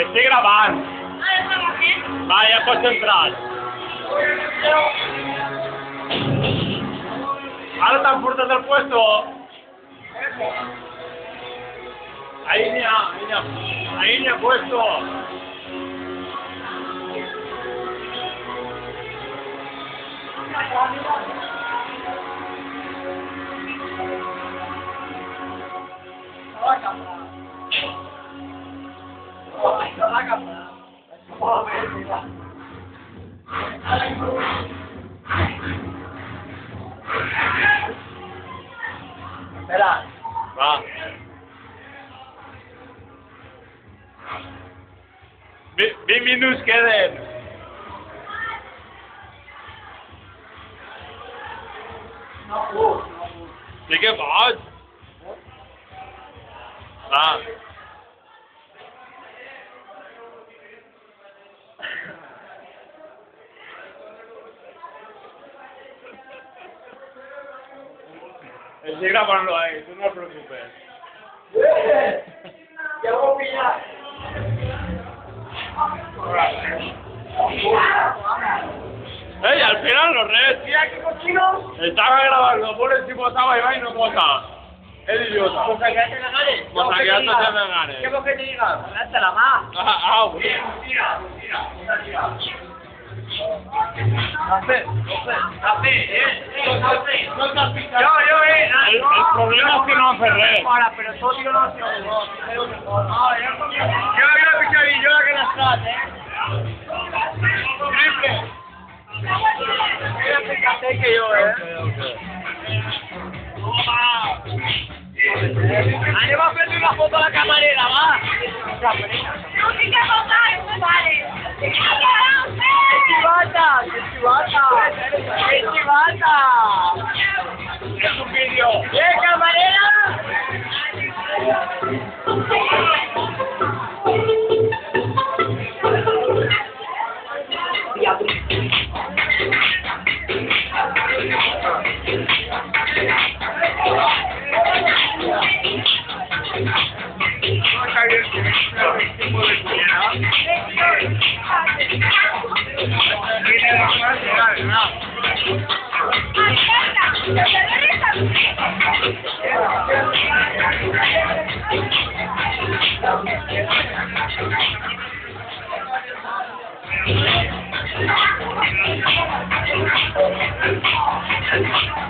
Estic gravant. Va, ja pots entrar. Ara t'han portat el puesto. Ahí ni ha puesto. Espera. Va. 20 minuts queden. Sí que pots. Va. Estoy grabando ahí, tú no te preocupes. Ya voy a pillar. ¡Ey, al final los res! Mira qué cochinos. Estaba grabando, pone si posaba y va y no posa. Es idiota. Pues aquí te la ganes. Pues aquí te la ganes. ¿Qué es que te diga? Date la más. Bueno. Café. El problema es que no hace res. Ahora, pero todo tío no se yo la pichadilla, yo la que las trate, Triple. Mira, fíjate que yo, Ahí va a hacerle una foto a la camarera, va. No, que votar, no vale. ¡Qué chivata! Es un vídeo. Camarera! Thank you.